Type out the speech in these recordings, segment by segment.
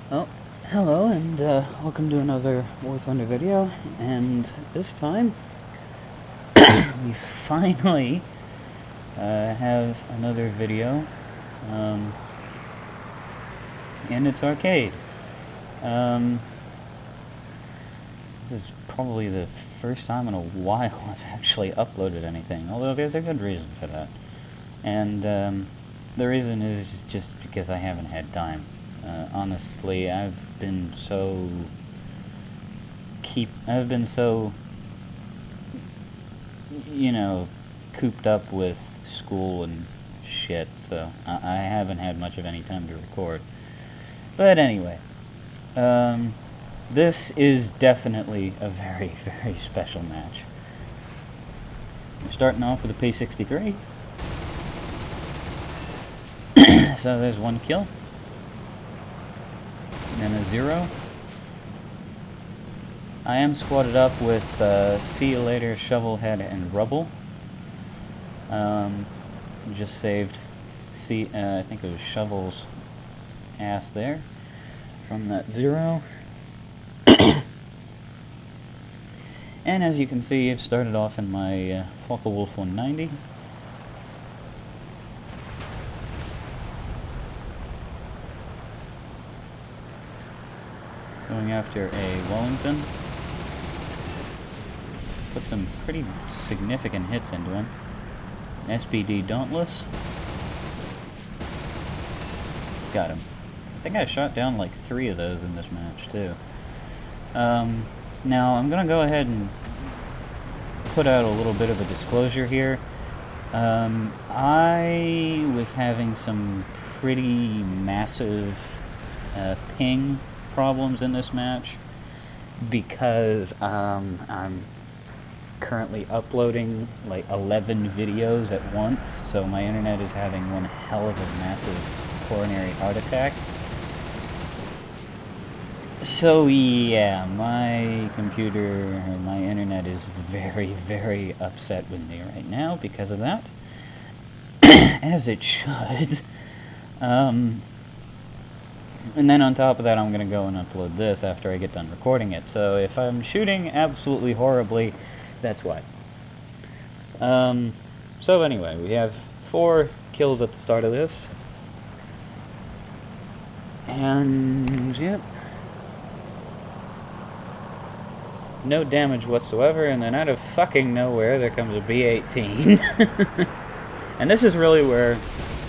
Well, hello and welcome to another War Thunder video, and this time we finally have another video in its arcade. This is probably the first time in a while I've actually uploaded anything, although there's a good reason for that. And the reason is just because I haven't had time. Honestly, I've been so cooped up with school and shit, so I haven't had much of any time to record. But anyway, this is definitely a very, very special match. We're starting off with a P63. So there's one kill. And a 0. I am squatted up with See You Later, Shovelhead, and Rubble. Just saved I think it was Shovel's ass there from that 0. And as you can see, I've started off in my Focke-Wulf 190. Going after a Wellington. Put some pretty significant hits into him. SBD Dauntless. Got him. I think I shot down like 3 of those in this match too. Now I'm gonna go ahead and put out a little bit of a disclosure here. I was having some pretty massive ping problems in this match because I'm currently uploading like 11 videos at once, so my internet is having one hell of a massive coronary heart attack. So yeah, my computer, my internet is very, very upset with me right now because of that. As it should. And then on top of that, I'm going to go and upload this after I get done recording it. So if I'm shooting absolutely horribly, that's why. So anyway, we have 4 kills at the start of this. And, yep. No damage whatsoever, and then out of fucking nowhere, there comes a B-18. And this is really where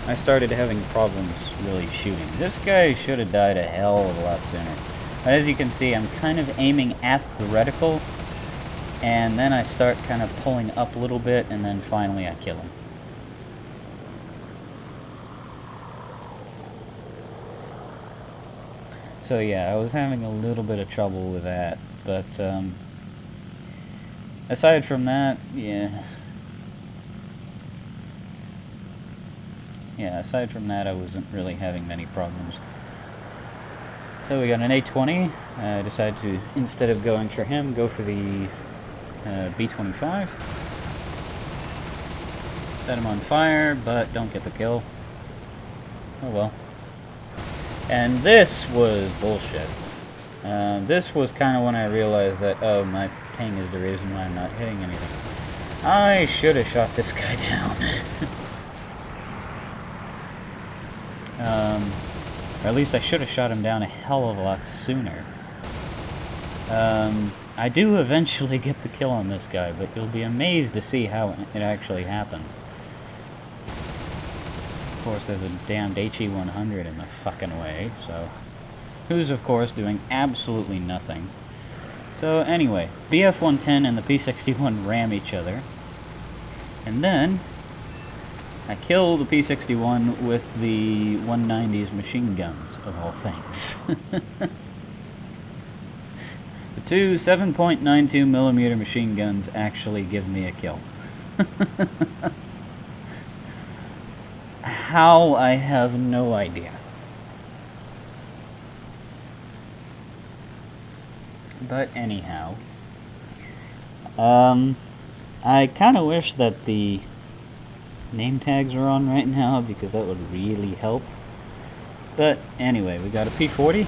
I started having problems really shooting. This guy should have died a hell of a lot sooner. But as you can see, I'm kind of aiming at the reticle, and then I start kind of pulling up a little bit, and then finally I kill him. So yeah, I was having a little bit of trouble with that, but aside from that, aside from that, I wasn't really having many problems. So we got an A-20. I decided to, instead of going for him, go for the B-25. Set him on fire, but don't get the kill. Oh well. And this was bullshit. This was kind of when I realized that, oh, my ping is the reason why I'm not hitting anything. I should have shot this guy down. Or at least I should have shot him down a hell of a lot sooner. I do eventually get the kill on this guy, but you'll be amazed to see how it actually happens. Of course, there's a damned HE-100 in the fucking way, so... Who's, of course, doing absolutely nothing. So, anyway, BF-110 and the P-61 ram each other. And then, I kill the P-61 with the 190's machine guns, of all things. The 2 7.92mm machine guns actually give me a kill. How, I have no idea. But anyhow, I kind of wish that the name tags are on right now, because that would really help. But anyway, we got a P40.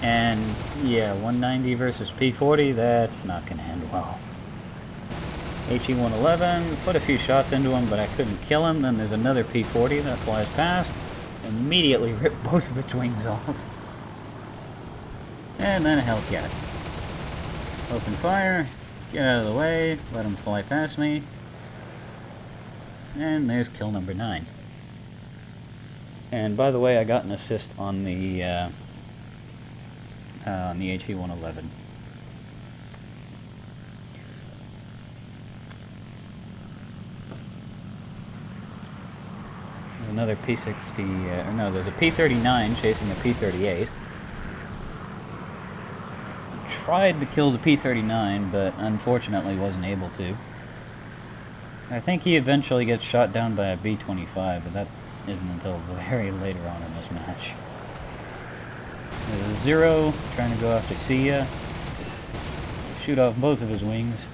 And yeah, 190 versus P40, that's not going to end well. HE-111, put a few shots into him, but I couldn't kill him. Then there's another P40 that flies past, immediately ripped both of its wings off. And then a Hellcat. Open fire, get out of the way, let him fly past me. And there's kill number 9. And by the way, I got an assist on the HE-111. There's another P-60, or no, there's a P-39 chasing a P-38. Tried to kill the P-39, but unfortunately wasn't able to. I think he eventually gets shot down by a B-25, but that isn't until very later on in this match. There's a Zero trying to go after Sia. Shoot off both of his wings.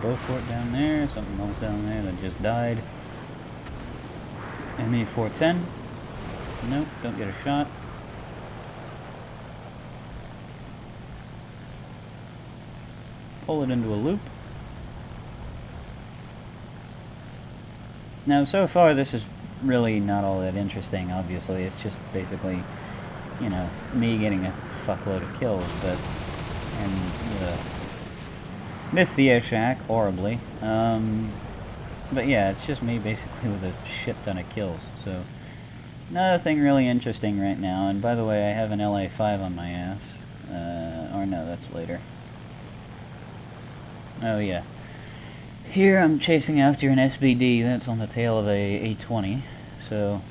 Beaufort down there, something else down there that just died. ME-410. Nope, don't get a shot. Pull it into a loop. Now, so far this is really not all that interesting, obviously. It's just basically, you know, me getting a fuckload of kills, but... and, missed the air shack horribly. But yeah, it's just me basically with a shit ton of kills, so... nothing really interesting right now, and by the way, I have an LA-5 on my ass. Or no, that's later. Oh yeah. Here I'm chasing after an SBD that's on the tail of a A-20, so...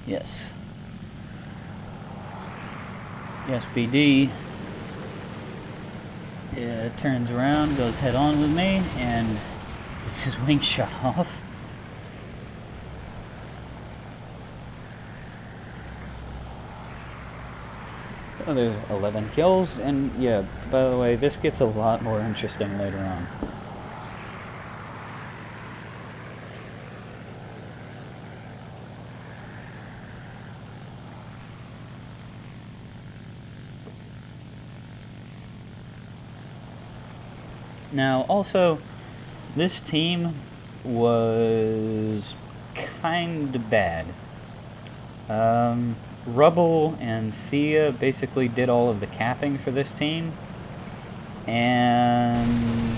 yes. The SBD... it turns around, goes head on with me, and gets his wing shot off. So there's 11 kills, and yeah, by the way, this gets a lot more interesting later on. Now, also, this team was kind of bad. Rubble and Sia basically did all of the capping for this team, and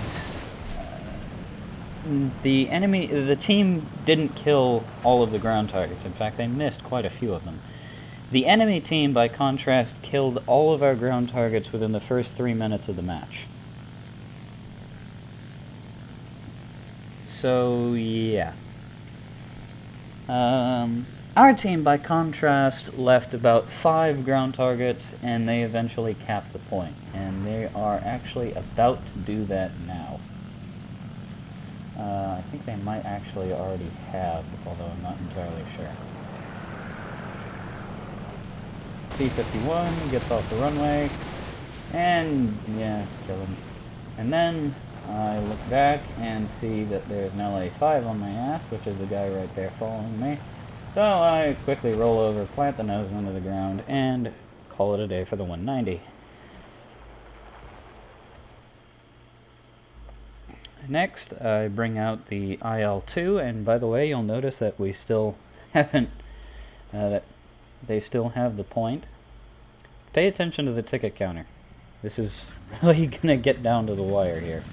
the team didn't kill all of the ground targets. In fact, they missed quite a few of them. The enemy team, by contrast, killed all of our ground targets within the first 3 minutes of the match. So, yeah. Our team, by contrast, left about 5 ground targets, and they eventually capped the point. And they are actually about to do that now. I think they might actually already have, although I'm not entirely sure. P-51 gets off the runway, and, yeah, kill him. And then I look back and see that there's an LA-5 on my ass, which is the guy right there following me. So I quickly roll over, plant the nose into the ground, and call it a day for the 190. Next, I bring out the IL-2, and by the way, you'll notice that we still haven't, that they still have the point. Pay attention to the ticket counter. This is really gonna get down to the wire here.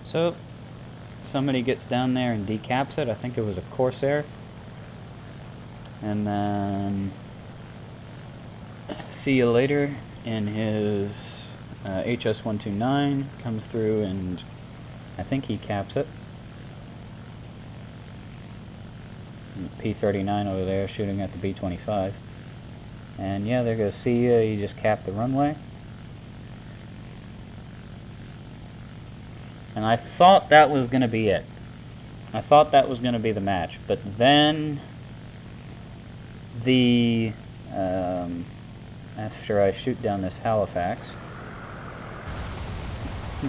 So, somebody gets down there and decaps it. I think it was a Corsair. And then, see you later in his HS-129, comes through and I think he caps it. P-39 over there shooting at the B-25. And yeah, there goes see ya. He just capped the runway. And I thought that was going to be it. I thought that was going to be the match. But then the after I shoot down this Halifax,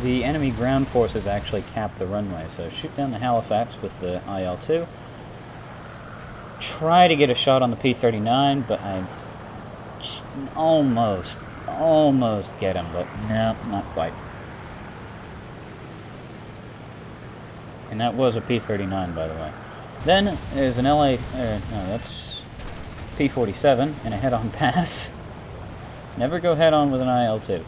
the enemy ground forces actually cap the runway. So shoot down the Halifax with the IL-2. Try to get a shot on the P-39, but I almost get him, but no, not quite. And that was a P-39, by the way. Then there's an no, that's P-47 and a head-on pass. Never go head-on with an IL-2.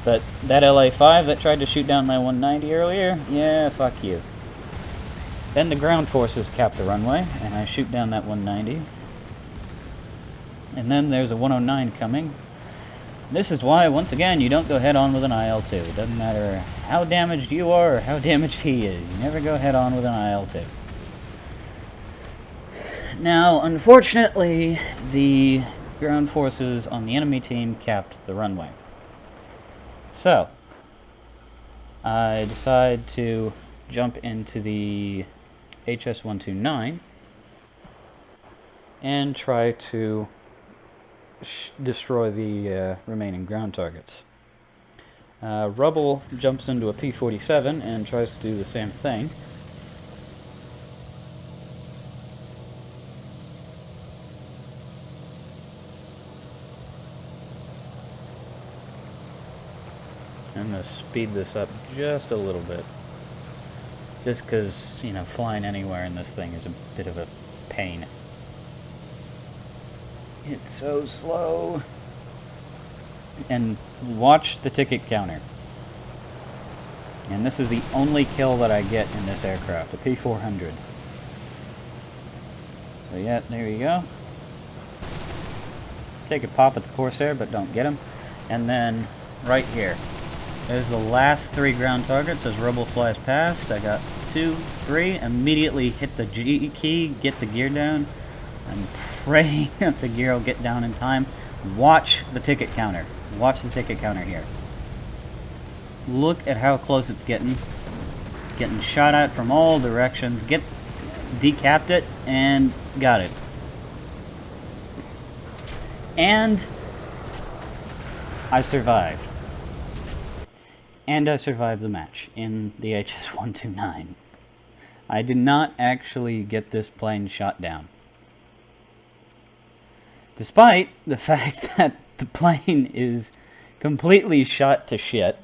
But that LA-5 that tried to shoot down my 190 earlier, yeah, fuck you. Then the ground forces cap the runway, and I shoot down that 190. And then there's a 109 coming. This is why, once again, you don't go head-on with an IL-2. It doesn't matter how damaged you are or how damaged he is. You never go head-on with an IL-2. Now, unfortunately, the ground forces on the enemy team capped the runway. So, I decide to jump into the HS-129 and try to destroy the remaining ground targets. Rubble jumps into a P-47 and tries to do the same thing. I'm going to speed this up just a little bit. Just because, you know, flying anywhere in this thing is a bit of a pain. It's so slow. And watch the ticket counter. And this is the only kill that I get in this aircraft, a P-400. So yeah, there you go. Take a pop at the Corsair, but don't get him. And then, right here. There's the last 3 ground targets as Rubble flies past. I got 2, 3, immediately hit the G key, get the gear down. I'm praying that the gear will get down in time. Watch the ticket counter. Watch the ticket counter here. Look at how close it's getting. Getting shot at from all directions. Decapped it and got it. And I survived. And I survived the match in the HS-129. I did not actually get this plane shot down. Despite the fact that the plane is completely shot to shit.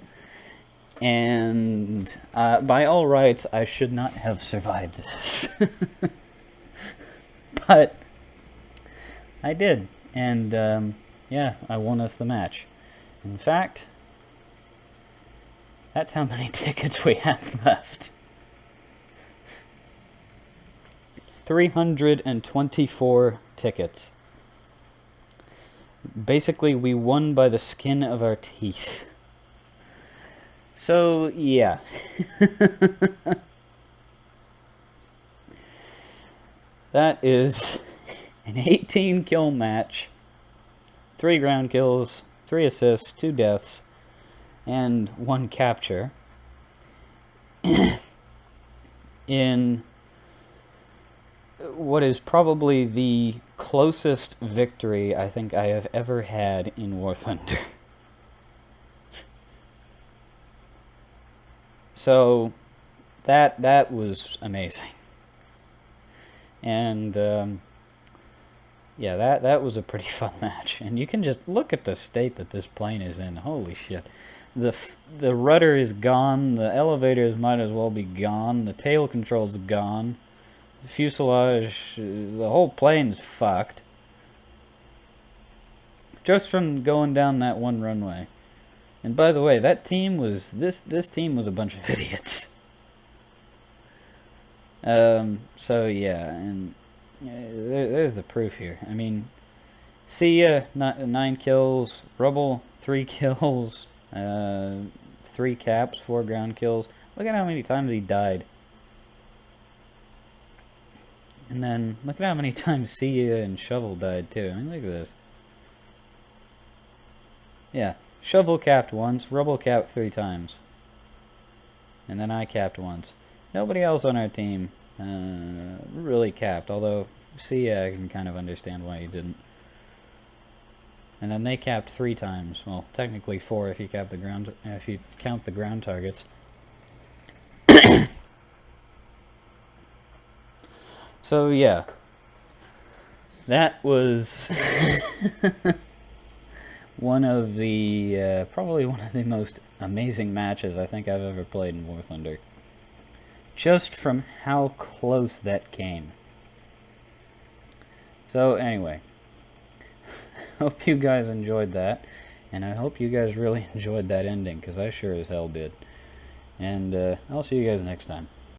And by all rights, I should not have survived this. But I did. And yeah, I won us the match. In fact, that's how many tickets we have left. 324 tickets. Basically, we won by the skin of our teeth. So, yeah. That is an 18 kill match. 3 ground kills, 3 assists, 2 deaths, and 1 capture. In what is probably the closest victory I think I have ever had in War Thunder. So that was amazing. And yeah, that was a pretty fun match. And you can just look at the state that this plane is in. Holy shit. The rudder is gone, the elevators might as well be gone, the tail controls gone. The fuselage, the whole plane's fucked. Just from going down that one runway. And by the way, that team was, this team was a bunch of idiots. So yeah, and there's the proof here. I mean, see ya, 9 kills, Rubble, 3 kills, 3 caps, 4 ground kills. Look at how many times he died. And then, look at how many times Sia and Shovel died, too. I mean, look at this. Yeah. Shovel capped once, Rubble capped 3 times. And then I capped once. Nobody else on our team really capped, although, see, I can kind of understand why you didn't. And then they capped 3 times. Well, technically 4 if you count the ground targets. So yeah, that was one of the probably one of the most amazing matches I think I've ever played in War Thunder. Just from how close that came. So anyway, hope you guys enjoyed that, and I hope you guys really enjoyed that ending, because I sure as hell did. And I'll see you guys next time.